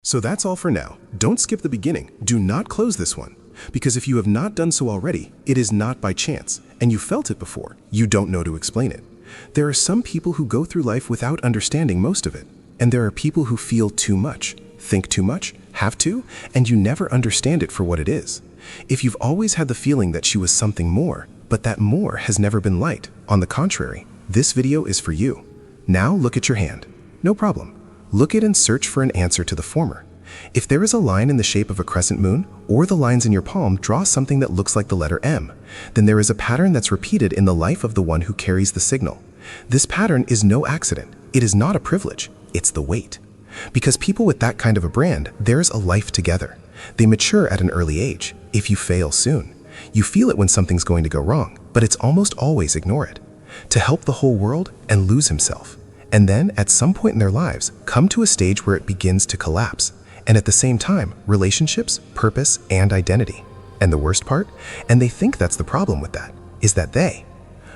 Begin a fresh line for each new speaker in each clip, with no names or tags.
So that's all for now. Don't skip the beginning. Do not close this one. Because if you have not done so already, it is not by chance, and you felt it before. You don't know to explain it. There are some people who go through life without understanding most of it. And there are people who feel too much, think too much, have to, and you never understand it for what it is. If you've always had the feeling that she was something more, but that more has never been light, on the contrary, this video is for you. Now look at your hand. No problem. Look at and search for an answer to the former. If there is a line in the shape of a crescent moon, or the lines in your palm draw something that looks like the letter M, then there is a pattern that's repeated in the life of the one who carries the signal. This pattern is no accident. It is not a privilege. It's the weight. Because people with that kind of a brand, there's a life together. They mature at an early age, if you fail soon. You feel it when something's going to go wrong, but it's almost always ignore it. To help the whole world and lose himself. And then, at some point in their lives, come to a stage where it begins to collapse. And at the same time, relationships, purpose, and identity. And the worst part, and they think that's the problem with that, is that they.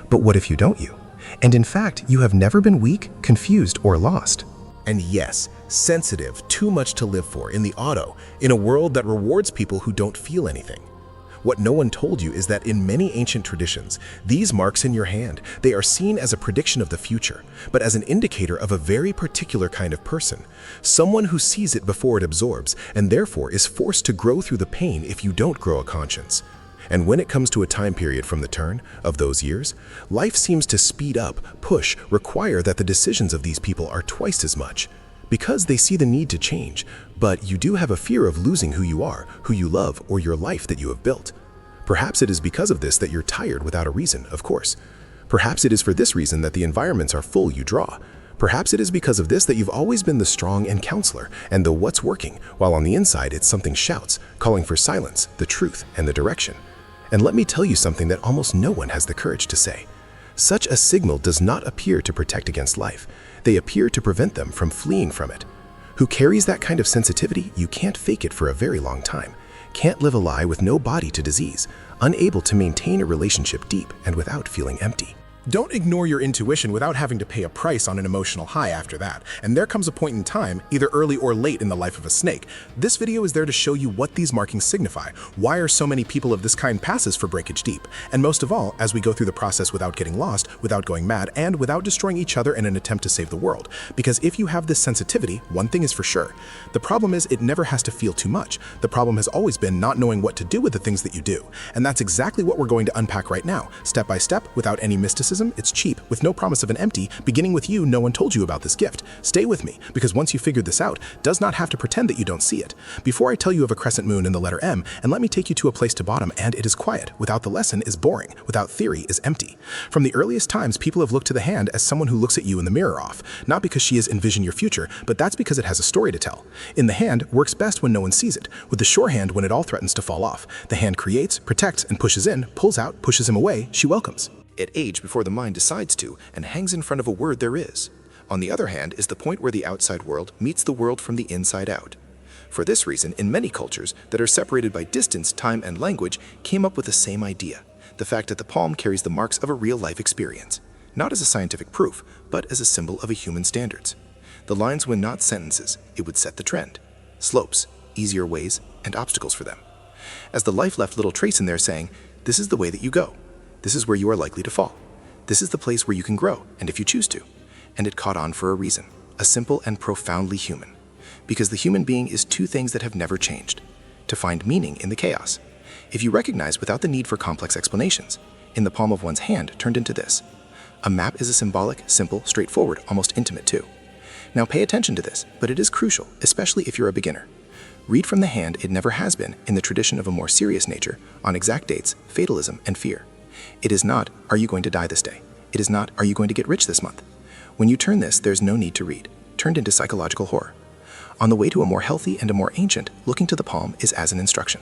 But what if you don't you? And in fact, you have never been weak, confused, or lost.
And yes, sensitive, too much to live for in the auto, in a world that rewards people who don't feel anything. What no one told you is that in many ancient traditions, these marks in your hand, they are seen as a prediction of the future, but as an indicator of a very particular kind of person, someone who sees it before it absorbs, and therefore is forced to grow through the pain if you don't grow a conscience. And when it comes to a time period from the turn of those years, life seems to speed up, push, require that the decisions of these people are twice as much. Because they see the need to change, but you do have a fear of losing who you are, who you love, or your life that you have built. Perhaps it is because of this that you're tired without a reason, of course. Perhaps it is for this reason that the environments are full you draw. Perhaps it is because of this that you've always been the strong and counselor, and the what's working, while on the inside it's something shouts, calling for silence, the truth, and the direction. And let me tell you something that almost no one has the courage to say. Such a signal does not appear to protect against life. They appear to prevent them from fleeing from it. Who carries that kind of sensitivity, you can't fake it for a very long time. Can't live a lie with no body to disease, unable to maintain a relationship deep and without feeling empty.
Don't ignore your intuition without having to pay a price on an emotional high after that. And there comes a point in time, either early or late in the life of a snake. This video is there to show you what these markings signify. Why are so many people of this kind passes for breakage deep? And most of all, as we go through the process without getting lost, without going mad, and without destroying each other in an attempt to save the world. Because if you have this sensitivity, one thing is for sure. The problem is it never has to feel too much. The problem has always been not knowing what to do with the things that you do. And that's exactly what we're going to unpack right now, step by step, without any mysticism. It's cheap, with no promise of an empty, beginning with you. No one told you about this gift. Stay with me, because once you figured this out, does not have to pretend that you don't see it. Before I tell you of a crescent moon in the letter M, and let me take you to a place to bottom, and it is quiet. Without the lesson is boring. Without theory is empty. From the earliest times, people have looked to the hand as someone who looks at you in the mirror off, not because she is envision your future, but that's because it has a story to tell. In the hand works best when no one sees it, with the sure hand when it all threatens to fall off. The hand creates, protects, and pushes in, pulls out, pushes him away, she welcomes.
It age before the mind decides to, and hangs in front of a word there is. On the other hand is the point where the outside world meets the world from the inside out. For this reason, in many cultures that are separated by distance, time, and language, came up with the same idea, the fact that the palm carries the marks of a real-life experience, not as a scientific proof, but as a symbol of a human standards. The lines were not sentences, it would set the trend. Slopes, easier ways, and obstacles for them. As the life left little trace in there saying, this is the way that you go. This is where you are likely to fall. This is the place where you can grow, and if you choose to. And it caught on for a reason, a simple and profoundly human. Because the human being is two things that have never changed. To find meaning in the chaos. If you recognize without the need for complex explanations, in the palm of one's hand turned into this. A map is a symbolic, simple, straightforward, almost intimate too. Now pay attention to this, but it is crucial, especially if you're a beginner. Read from the hand it never has been, in the tradition of a more serious nature, on exact dates, fatalism, and fear. It is not, are you going to die this day? It is not, are you going to get rich this month? When you turn this, there's no need to read, turned into psychological horror. On the way to a more healthy and a more ancient, looking to the palm is as an instruction.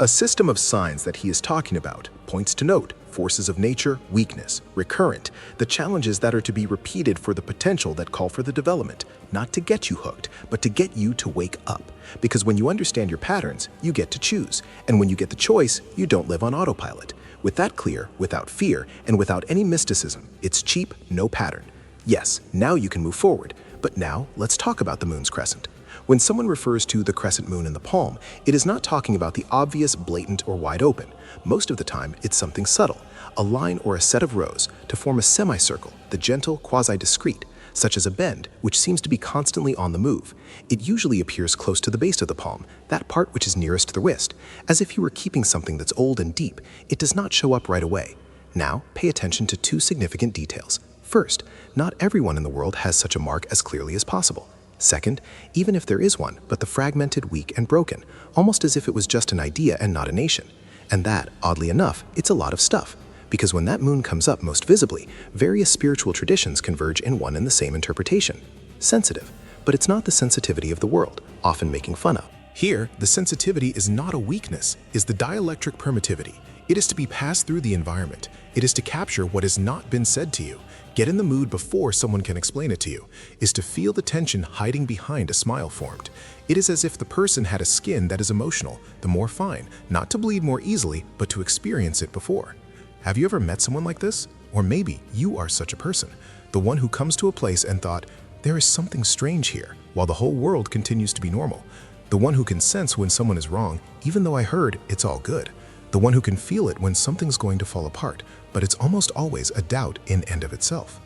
A system of signs that he is talking about points to note, forces of nature, weakness, recurrent, the challenges that are to be repeated for the potential that call for the development, not to get you hooked, but to get you to wake up. Because when you understand your patterns, you get to choose. And when you get the choice, you don't live on autopilot. With that clear, without fear, and without any mysticism, it's cheap, no pattern. Yes, now you can move forward. But now, let's talk about the moon's crescent. When someone refers to the crescent moon in the palm, it is not talking about the obvious, blatant, or wide open. Most of the time, it's something subtle, a line or a set of rows to form a semicircle, the gentle, quasi-discrete, such as a bend, which seems to be constantly on the move. It usually appears close to the base of the palm, that part which is nearest to the wrist, as if you were keeping something that's old and deep. It does not show up right away. Now, pay attention to two significant details. First, not everyone in the world has such a mark as clearly as possible. Second, even if there is one, but the fragmented, weak, and broken, almost as if it was just an idea and not a nation. And that, oddly enough, it's a lot of stuff. Because when that moon comes up most visibly, various spiritual traditions converge in one and the same interpretation. Sensitive, but it's not the sensitivity of the world, often making fun of.
Here, the sensitivity is not a weakness, is the dielectric permittivity. It is to be passed through the environment. It is to capture what has not been said to you, get in the mood before someone can explain it to you, is to feel the tension hiding behind a smile formed. It is as if the person had a skin that is emotional, the more fine, not to bleed more easily, but to experience it before. Have you ever met someone like this? Or maybe you are such a person, the one who comes to a place and thought, there is something strange here, while the whole world continues to be normal. The one who can sense when someone is wrong, even though I heard it's all good. The one who can feel it when something's going to fall apart, but it's almost always a doubt in and of itself.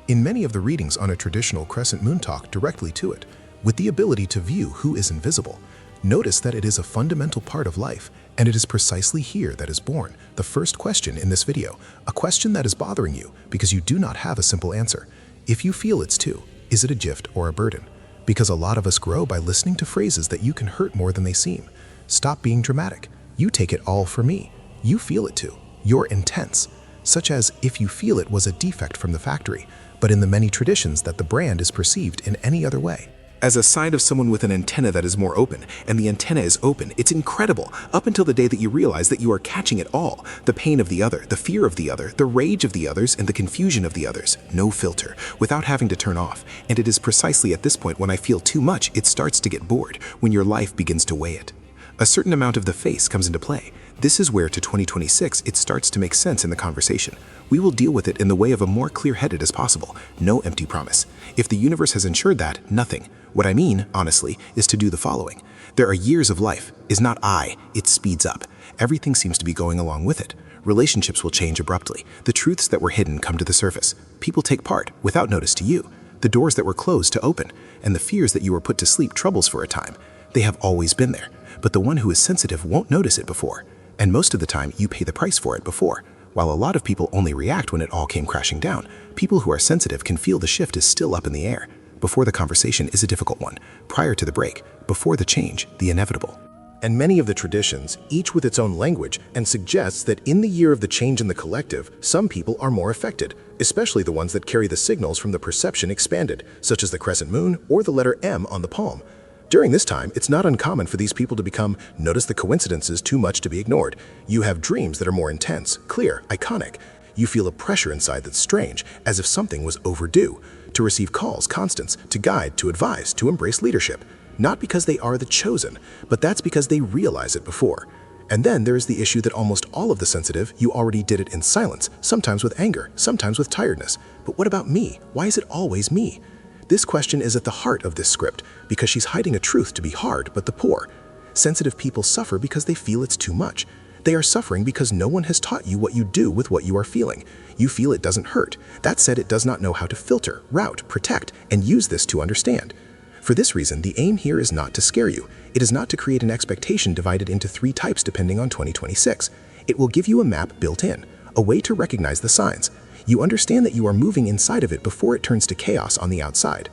In many of the readings on a traditional crescent moon talk directly to it, with the ability to view who is invisible. Notice that it is a fundamental part of life, and it is precisely here that is born the first question in this video, a question that is bothering you because you do not have a simple answer. If you feel it's too, is it a gift or a burden? Because a lot of us grow by listening to phrases that you can hurt more than they seem. Stop being dramatic. You take it all for me. You feel it too. You're intense. Such as if you feel it was a defect from the factory, but in the many traditions that the brand is perceived in any other way.
As a sign of someone with an antenna that is more open, and the antenna is open, it's incredible, up until the day that you realize that you are catching it all. The pain of the other, the fear of the other, the rage of the others, and the confusion of the others. No filter, without having to turn off. And it is precisely at this point when I feel too much, it starts to get bored, when your life begins to weigh it. A certain amount of the face comes into play. This is where to 2026 it starts to make sense in the conversation. We will deal with it in the way of a more clear-headed as possible. No empty promise. If the universe has ensured that, nothing. What I mean, honestly, is to do the following. There are years of life. Is not I. It speeds up. Everything seems to be going along with it. Relationships will change abruptly. The truths that were hidden come to the surface. People take part, without notice to you. The doors that were closed to open, and the fears that you were put to sleep troubles for a time. They have always been there. But the one who is sensitive won't notice it before. And most of the time, you pay the price for it before. While a lot of people only react when it all came crashing down, people who are sensitive can feel the shift is still up in the air. Before the conversation is a difficult one. Prior to the break, before the change, the inevitable.
And many of the traditions, each with its own language, and suggests that in the year of the change in the collective, some people are more affected, especially the ones that carry the signals from the perception expanded, such as the crescent moon or the letter M on the palm. During this time, it's not uncommon for these people to become, notice the coincidences, too much to be ignored. You have dreams that are more intense, clear, iconic. You feel a pressure inside that's strange, as if something was overdue. To receive calls, constants, to guide, to advise, to embrace leadership. Not because they are the chosen, but that's because they realize it before. And then there is the issue that almost all of the sensitive, you already did it in silence, sometimes with anger, sometimes with tiredness. But what about me? Why is it always me? This question is at the heart of this script, because she's hiding a truth to be hard but the poor. Sensitive people suffer because they feel it's too much. They are suffering because no one has taught you what you do with what you are feeling. You feel it doesn't hurt. That said, it does not know how to filter, route, protect, and use this to understand. For this reason, the aim here is not to scare you. It is not to create an expectation divided into 3 types depending on 2026. It will give you a map built in, a way to recognize the signs. You understand that you are moving inside of it before it turns to chaos on the outside.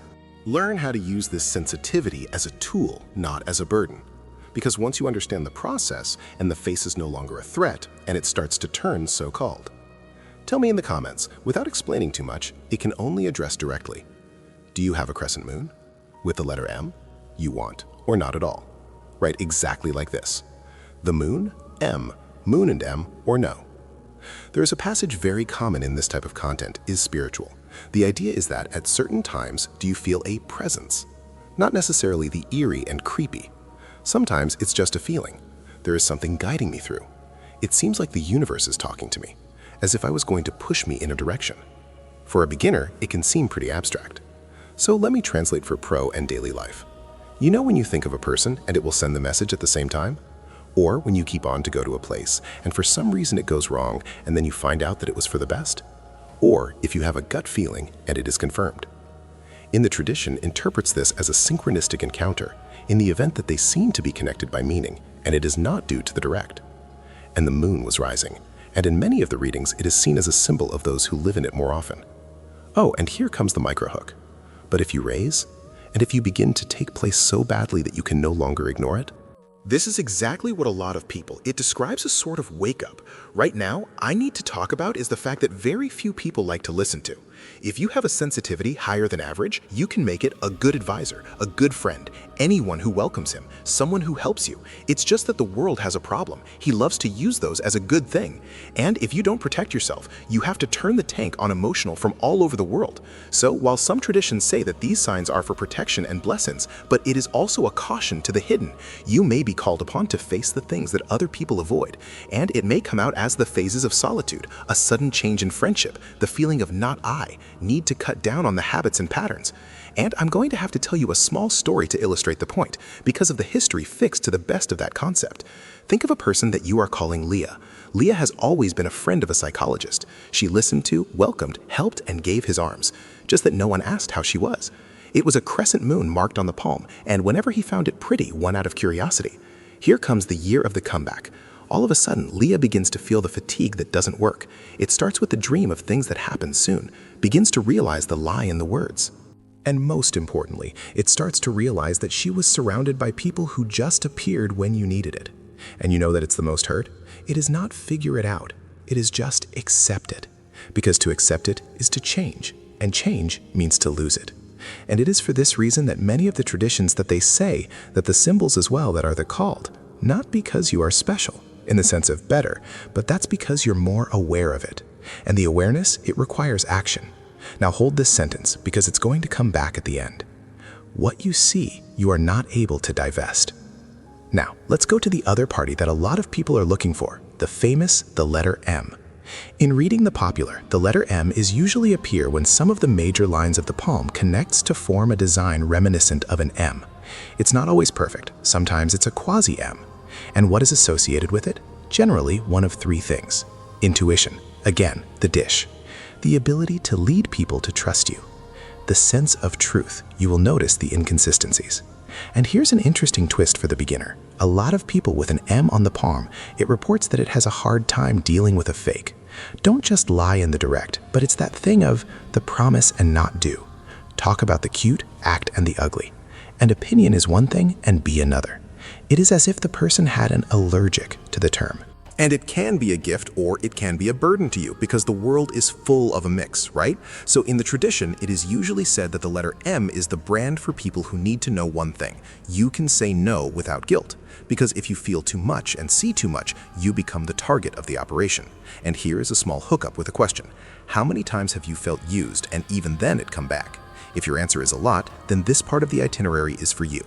Learn how to use this sensitivity as a tool, not as a burden. Because once you understand the process, and the face is no longer a threat, and it starts to turn so-called. Tell me in the comments, without explaining too much, it can only address directly. Do you have a crescent moon? With the letter M? You want, or not at all. Write exactly like this. The moon, M, moon and M, or no. There is a passage very common in this type of content, is spiritual. The idea is that at certain times, do you feel a presence? Not necessarily the eerie and creepy. Sometimes it's just a feeling. There is something guiding me through. It seems like the universe is talking to me, as if I was going to push me in a direction. For a beginner, it can seem pretty abstract. So let me translate for pro and daily life.
You know when you think of a person and it will send the message at the same time? Or when you keep on to go to a place and for some reason it goes wrong and then you find out that it was for the best? Or if you have a gut feeling and it is confirmed. In the tradition interprets this as a synchronistic encounter in the event that they seem to be connected by meaning and it is not due to the direct. And the moon was rising, and in many of the readings it is seen as a symbol of those who live in it more often. Oh, and here comes the micro-hook. But if you raise, and if you begin to take place so badly that you can no longer ignore it?
This is exactly what a lot of people, it describes a sort of wake-up. Right now, I need to talk about is the fact that very few people like to listen to. If you have a sensitivity higher than average, you can make it a good advisor, a good friend, anyone who welcomes him, someone who helps you. It's just that the world has a problem. He loves to use those as a good thing. And if you don't protect yourself, you have to turn the tank on emotional from all over the world. So while some traditions say that these signs are for protection and blessings, but it is also a caution to the hidden. You may be called upon to face the things that other people avoid. And it may come out as the phases of solitude, a sudden change in friendship, the feeling of not I, need to cut down on the habits and patterns. And I'm going to have to tell you a small story to illustrate the point, because of the history fixed to the best of that concept. Think of a person that you are calling Leah. Leah has always been a friend of a psychologist. She listened to, welcomed, helped, and gave his arms, just that no one asked how she was. It was a crescent moon marked on the palm, and whenever he found it pretty, one out of curiosity. Here comes the year of the comeback. All of a sudden, Leah begins to feel the fatigue that doesn't work. It starts with the dream of things that happen soon, begins to realize the lie in the words. And most importantly, it starts to realize that she was surrounded by people who just appeared when you needed it. And you know that it's the most hurt? It is not figure it out. It is just accept it. Because to accept it is to change, and change means to lose it. And it is for this reason that many of the traditions that they say that the symbols as well that are the called, not because you are special, in the sense of better, but that's because you're more aware of it. And the awareness, it requires action. Now hold this sentence because it's going to come back at the end. What you see, you are not able to divest. Now, let's go to the other party that a lot of people are looking for, the famous, the letter M. In reading the popular, the letter M is usually appear when some of the major lines of the palm connects to form a design reminiscent of an M. It's not always perfect. Sometimes it's a quasi-M. And what is associated with it? Generally, one of three things. Intuition, again, the dish. The ability to lead people to trust you. The sense of truth, you will notice the inconsistencies. And here's an interesting twist for the beginner. A lot of people with an M on the palm, it reports that it has a hard time dealing with a fake. Don't just lie in the direct, but it's that thing of the promise and not do. Talk about the cute, act and the ugly. And opinion is one thing and be another. It is as if the person had an allergic to the term. And it can be a gift or it can be a burden to you because the world is full of a mix, right? So in the tradition, it is usually said that the letter M is the brand for people who need to know one thing. You can say no without guilt. Because if you feel too much and see too much, you become the target of the operation. And here is a small hookup with a question. How many times have you felt used and even then it come back? If your answer is a lot, then this part of the itinerary is for you.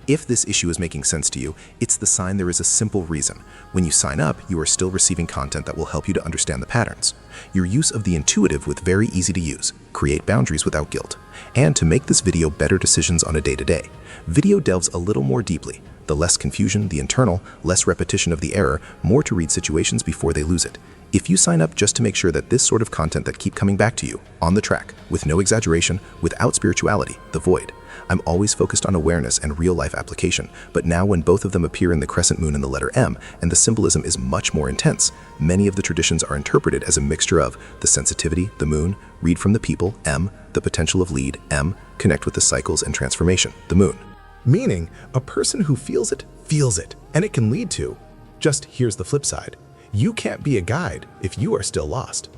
If this issue is making sense to you, it's the sign there is a simple reason. When you sign up, you are still receiving content that will help you to understand the patterns. Your use of the intuitive with very easy to use, create boundaries without guilt, and to make this video better decisions on a day-to-day. Video delves a little more deeply. The less confusion, the internal, less repetition of the error, more to read situations before they lose it. If you sign up just to make sure that this sort of content that keep coming back to you, on the track, with no exaggeration, without spirituality, the void. I'm always focused on awareness and real-life application, but now when both of them appear in the crescent moon and the letter M, and the symbolism is much more intense, many of the traditions are interpreted as a mixture of the sensitivity, the moon, read from the people, M, the potential of lead, M, connect with the cycles and transformation, the moon.
Meaning, a person who feels it, and it can lead to. Just here's the flip side. You can't be a guide if you are still lost.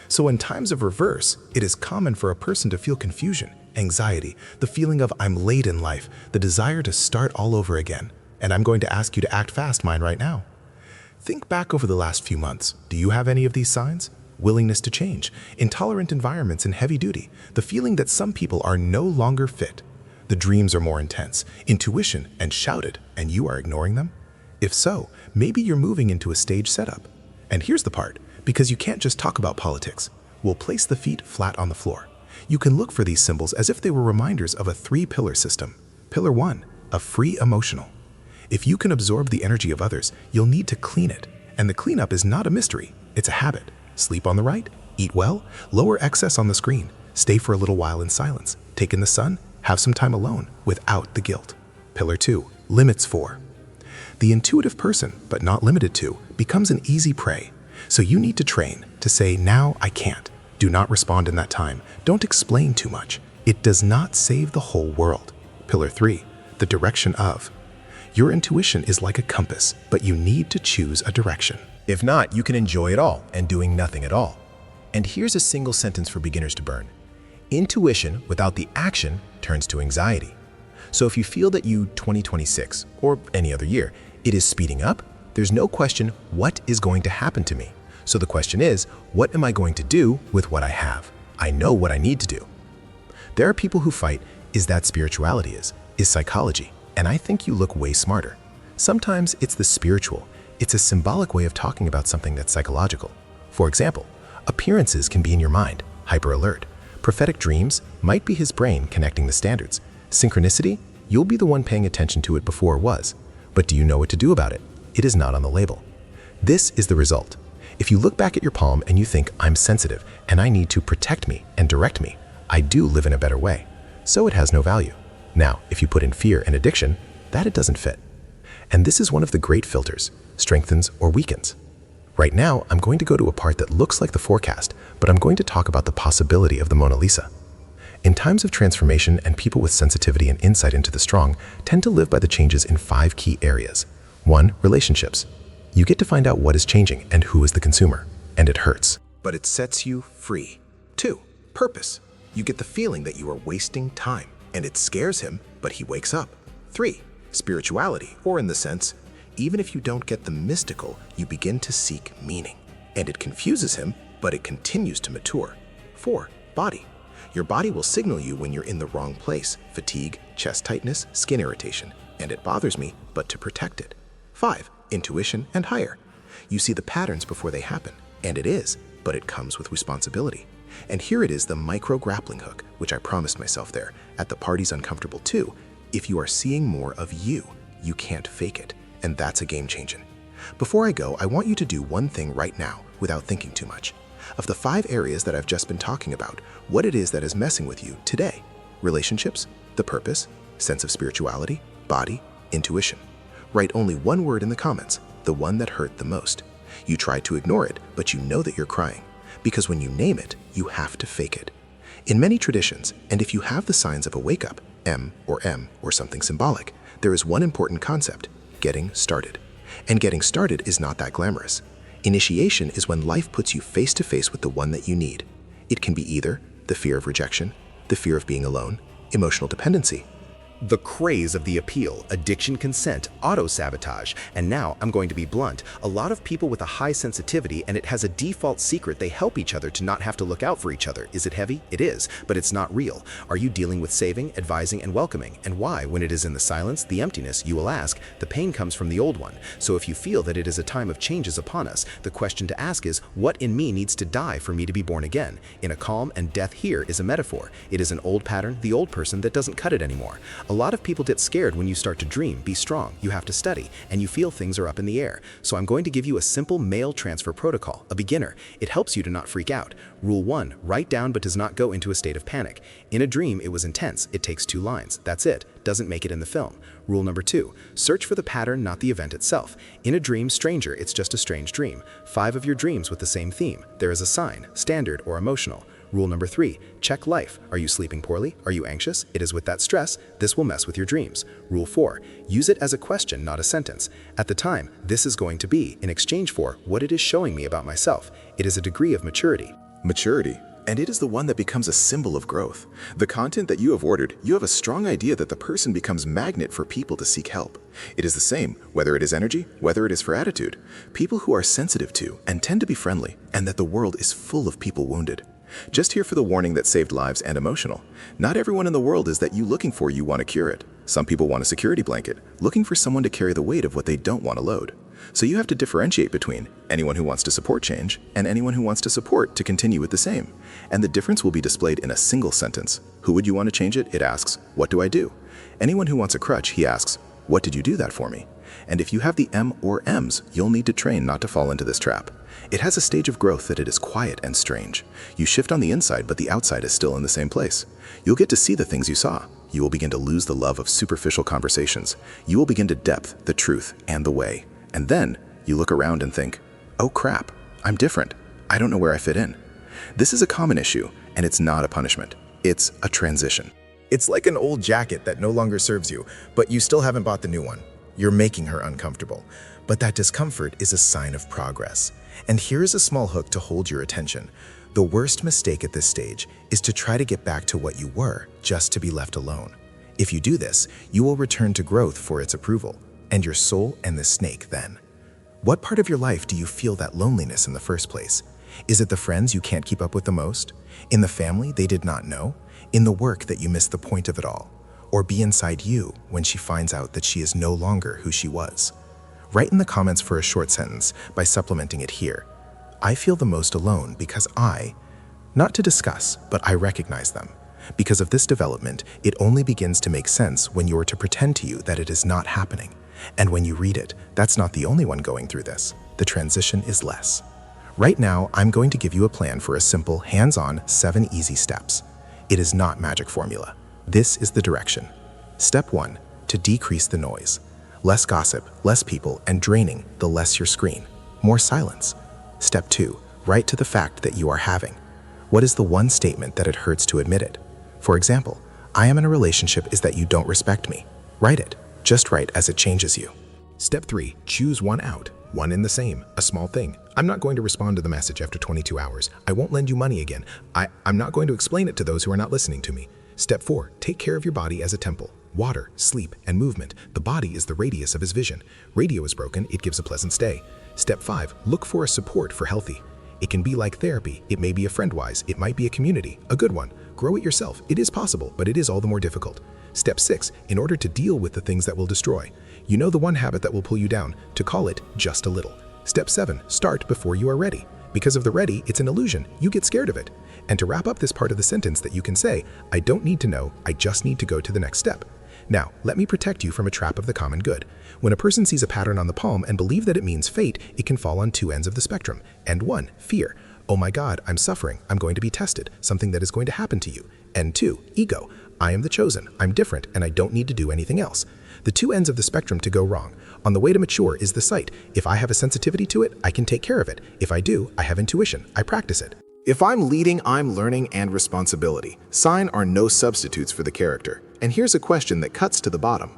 So in times of reverse, it is common for a person to feel confusion, anxiety, the feeling of I'm late in life, the desire to start all over again. And I'm going to ask you to act fast, mind, right now. Think back over the last few months. Do you have any of these signs? Willingness to change, intolerant environments and heavy duty, the feeling that some people are no longer fit. The dreams are more intense, intuition and shouted, and you are ignoring them? If so, maybe you're moving into a stage setup. And here's the part, because you can't just talk about politics. We'll place the feet flat on the floor. You can look for these symbols as if they were reminders of a 3-pillar system. Pillar 1,
a free emotional. If you can absorb the energy of others, you'll need to clean it. And the cleanup is not a mystery, it's a habit. Sleep on the right, eat well, lower excess on the screen, stay for a little while in silence, take in the sun, have some time alone without the guilt. Pillar 2, limits 4. The intuitive person, but not limited to, becomes an easy prey. So you need to train to say, now I can't. Do not respond in that time. Don't explain too much. It does not save the whole world. Pillar 3, the direction of. Your intuition is like a compass, but you need to choose a direction.
If not, you can enjoy it all and doing nothing at all. And here's a single sentence for beginners to burn. Intuition without the action turns to anxiety. So if you feel that 2026, or any other year, it is speeding up, there's no question what is going to happen to me. So the question is, what am I going to do with what I have? I know what I need to do. There are people who fight, is that spirituality is psychology, and I think you look way smarter. Sometimes it's the spiritual. It's a symbolic way of talking about something that's psychological. For example, appearances can be in your mind, hyper alert. Prophetic dreams might be his brain connecting the standards. Synchronicity, you'll be the one paying attention to it before it was. But do you know what to do about it? It is not on the label. This is the result. If you look back at your palm and you think, I'm sensitive and I need to protect me and direct me, I do live in a better way. So it has no value. Now, if you put in fear and addiction, that it doesn't fit. And this is one of the great filters, strengthens or weakens. Right now, I'm going to go to a part that looks like the forecast, but I'm going to talk about the possibility of the Mona Lisa. In times of transformation, and people with sensitivity and insight into the strong tend to live by the changes in 5 key areas. 1, relationships. You get to find out what is changing and who is the consumer, and it hurts.
But it sets you free. 2, purpose. You get the feeling that you are wasting time, and it scares him, but he wakes up. 3, spirituality, or in the sense, even if you don't get the mystical, you begin to seek meaning. And it confuses him, but it continues to mature. 4, body. Your body will signal you when you're in the wrong place, fatigue, chest tightness, skin irritation, and it bothers me, but to protect it. 5, intuition and higher. You see the patterns before they happen, and it is, but it comes with responsibility. And here it is, the micro grappling hook, which I promised myself there, at the party's uncomfortable too. If you are seeing more of you, you can't fake it, and that's a game changer. Before I go, I want you to do one thing right now, without thinking too much. Of the 5 areas that I've just been talking about, what it is that is messing with you today. Relationships, the purpose, sense of spirituality, body, intuition. Write only one word in the comments, the one that hurt the most. You try to ignore it, but you know that you're crying. Because when you name it, you have to fake it. In many traditions, and if you have the signs of a wake-up, M or something symbolic, there is one important concept, getting started. And getting started is not that glamorous. Initiation is when life puts you face to face with the one that you need. It can be either the fear of rejection, the fear of being alone, emotional dependency.
The craze of the appeal, addiction, consent, auto-sabotage, and now I'm going to be blunt, a lot of people with a high sensitivity, and it has a default secret. They help each other to not have to look out for each other. Is it heavy? It is, but it's not real. Are you dealing with saving, advising, and welcoming? And why, when it is in the silence, the emptiness, you will ask, the pain comes from the old one. So if you feel that it is a time of changes upon us, the question to ask is, what in me needs to die for me to be born again? In a calm, and death here is a metaphor. It is an old pattern, the old person that doesn't cut it anymore. A lot of people get scared when you start to dream. Be strong, you have to study, and you feel things are up in the air. So I'm going to give you a simple mail transfer protocol, a beginner. It helps you to not freak out. Rule 1, write down but does not go into a state of panic. In a dream, it was intense. It takes 2 lines. That's it. Doesn't make it in the film. Rule number 2, search for the pattern, not the event itself. In a dream, stranger, it's just a strange dream. 5 of your dreams with the same theme. There is a sign, standard or emotional. Rule number 3, check life. Are you sleeping poorly? Are you anxious? It is with that stress. This will mess with your dreams. Rule 4, use it as a question, not a sentence. At the time, this is going to be in exchange for what it is showing me about myself. It is a degree of maturity.
Maturity. And it is the one that becomes a symbol of growth. The content that you have ordered, you have a strong idea that the person becomes magnet for people to seek help. It is the same, whether it is energy, whether it is for attitude. People who are sensitive to and tend to be friendly, and that the world is full of people wounded. Just here for the warning that saved lives and emotional. Not everyone in the world is that you looking for you want to cure it. Some people want a security blanket, looking for someone to carry the weight of what they don't want to load. So you have to differentiate between anyone who wants to support change and anyone who wants to support to continue with the same. And the difference will be displayed in a single sentence. Who would you want to change it? It asks, what do I do?
Anyone who wants a crutch, he asks, "What did you do that for me?" And if you have the M or M's, you'll need to train not to fall into this trap. It has a stage of growth that it is quiet and strange. You shift on the inside, but the outside is still in the same place. You'll get to see the things you saw. You will begin to lose the love of superficial conversations. You will begin to depth the truth and the way. And then you look around and think, "Oh crap, I'm different. I don't know where I fit in." This is a common issue, and it's not a punishment. It's a transition.
It's like an old jacket that no longer serves you, but you still haven't bought the new one. You're making her uncomfortable. But that discomfort is a sign of progress. And here's a small hook to hold your attention. The worst mistake at this stage is to try to get back to what you were, just to be left alone. If you do this, you will return to growth for its approval, and your soul and the snake then. What part of your life do you feel that loneliness in the first place? Is it the friends you can't keep up with the most? In the family they did not know? In the work that you missed the point of it all? Or be inside you when she finds out that she is no longer who she was? Write in the comments for a short sentence by supplementing it here. I feel the most alone because not to discuss, but I recognize them. Because of this development, it only begins to make sense when you are to pretend to you that it is not happening. And when you read it, that's not the only one going through this. The transition is less. Right now, I'm going to give you a plan for a simple, hands-on 7 easy steps. It is not magic formula. This is the direction. Step 1, to decrease the noise. Less gossip, less people, and draining, the less your screen. More silence. Step 2, write to the fact that you are having. What is the one statement that it hurts to admit it? For example, I am in a relationship is that you don't respect me. Write it. Just write as it changes you.
Step 3, choose one out. One in the same, a small thing. I'm not going to respond to the message after 22 hours. I won't lend you money again. I'm not going to explain it to those who are not listening to me. Step 4, take care of your body as a temple. Water, sleep, and movement. The body is the radius of his vision. Radio is broken, it gives a pleasant stay. Step 5, look for a support for healthy. It can be like therapy. It may be a friend-wise. It might be a community, a good one. Grow it yourself. It is possible, but it is all the more difficult. Step 6, in order to deal with the things that will destroy. You know the one habit that will pull you down, to call it just a little. Step 7, start before you are ready. Because of the ready, it's an illusion. You get scared of it. And to wrap up this part of the sentence that you can say, I don't need to know, I just need to go to the next step. Now, let me protect you from a trap of the common good. When a person sees a pattern on the palm and believe that it means fate, it can fall on 2 ends of the spectrum. And 1, fear. Oh my God, I'm suffering. I'm going to be tested. Something that is going to happen to you. And 2, ego. I am the chosen. I'm different, and I don't need to do anything else. The 2 ends of the spectrum to go wrong. On the way to mature is the sight. If I have a sensitivity to it, I can take care of it. If I do, I have intuition. I practice it.
If I'm leading, I'm learning and responsibility. Sign are no substitutes for the character. And here's a question that cuts to the bottom.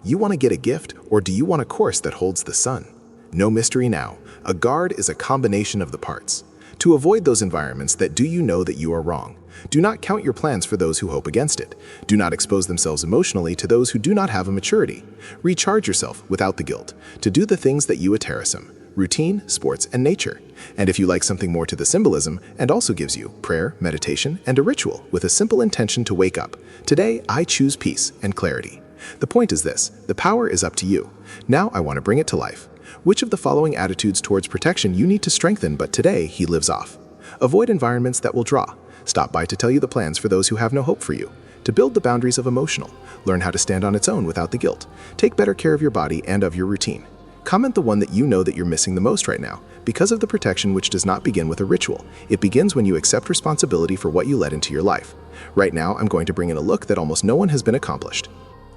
You want to get a gift, or do you want a course that holds the sun? No mystery now. A guard is a combination of the parts. To avoid those environments that do you know that you are wrong. Do not count your plans for those who hope against it. Do not expose themselves emotionally to those who do not have a maturity. Recharge yourself without the guilt to do the things that you terrorism. Routine, sports, and nature. And if you like something more to the symbolism, and also gives you prayer, meditation, and a ritual with a simple intention to wake up. Today, I choose peace and clarity. The point is this, the power is up to you. Now I want to bring it to life. Which of the following attitudes towards protection you need to strengthen, but today he lives off? Avoid environments that will draw. Stop by to tell you the plans for those who have no hope for you. To build the boundaries of emotional. Learn how to stand on its own without the guilt. Take better care of your body and of your routine. Comment the one that you know that you're missing the most right now, because of the protection which does not begin with a ritual. It begins when you accept responsibility for what you let into your life. Right now, I'm going to bring in a look that almost no one has been accomplished.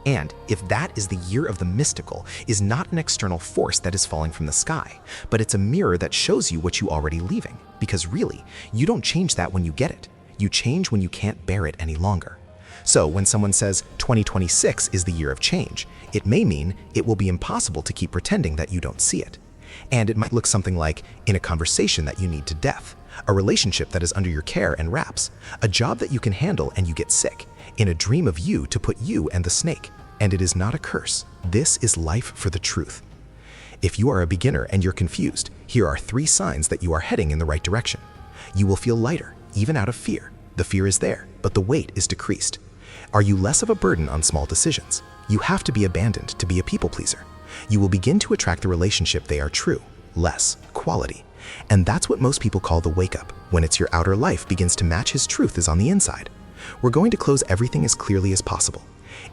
And if that is the year of the mystical, is not an external force that is falling from the sky, but it's a mirror that shows you what you already leaving. Because really, you don't change that when you get it. You change when you can't bear it any longer. So when someone says 2026 is the year of change, it may mean it will be impossible to keep pretending that you don't see it. And it might look something like in a conversation that you need to death, a relationship that is under your care and wraps, a job that you can handle and you get sick, in a dream of you to put you and the snake. And it is not a curse. This is life for the truth. If you are a beginner and you're confused, here are 3 signs that you are heading in the right direction. You will feel lighter, even out of fear. The fear is there, but the weight is decreased. Are you less of a burden on small decisions? You have to be abandoned to be a people pleaser. You will begin to attract the relationship they are true, less quality. And that's what most people call the wake-up, when it's your outer life begins to match his truth is on the inside. We're going to close everything as clearly as possible.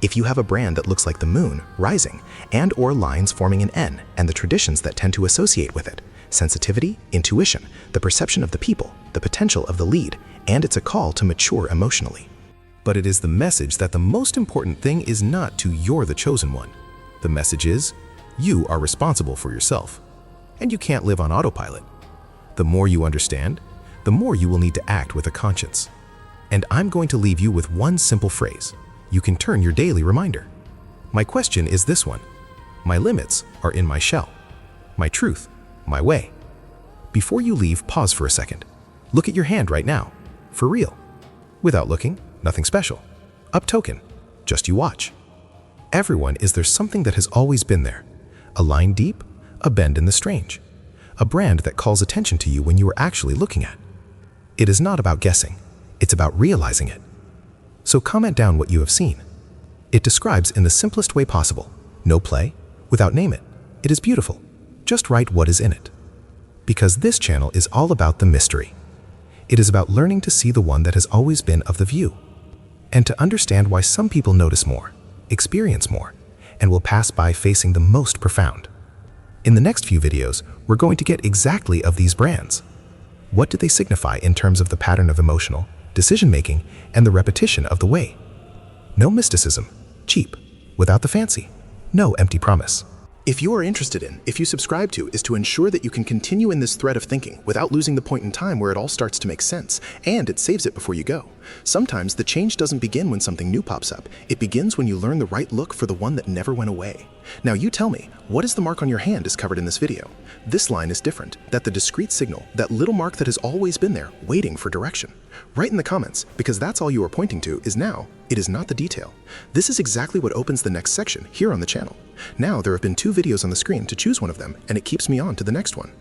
If you have a brand that looks like the moon, rising, and or lines forming an N, and the traditions that tend to associate with it, sensitivity, intuition, the perception of the people, the potential of the lead, and it's a call to mature emotionally.
But it is the message that the most important thing is not to "you're the chosen one." The message is, you are responsible for yourself, and you can't live on autopilot. The more you understand, the more you will need to act with a conscience. And I'm going to leave you with one simple phrase. You can turn your daily reminder. My question is this one. My limits are in my shell. My truth, my way. Before you leave, pause for a second. Look at your hand right now. For real. Without looking, nothing special. Up token. Just you watch. Everyone is there something that has always been there. A line deep, a bend in the strange. A brand that calls attention to you when you are actually looking at. It is not about guessing. It's about realizing it. So comment down what you have seen. It describes in the simplest way possible. No play, without name it. It is beautiful. Just write what is in it. Because this channel is all about the mystery. It is about learning to see the one that has always been of the view. And to understand why some people notice more, experience more, and will pass by facing the most profound. In the next few videos, we're going to get exactly of these brands. What do they signify in terms of the pattern of emotional, decision-making, and the repetition of the way? No mysticism, cheap, without the fancy, no empty promise.
If you are interested in, if you subscribe to, is to ensure that you can continue in this thread of thinking without losing the point in time where it all starts to make sense, and it saves it before you go. Sometimes the change doesn't begin when something new pops up. It begins when you learn the right look for the one that never went away. Now you tell me, what is the mark on your hand is covered in this video? This line is different, that the discrete signal, that little mark that has always been there, waiting for direction. Write in the comments, because that's all you are pointing to is now, it is not the detail. This is exactly what opens the next section here on the channel. Now there have been 2 videos on the screen to choose one of them, and it keeps me on to the next one.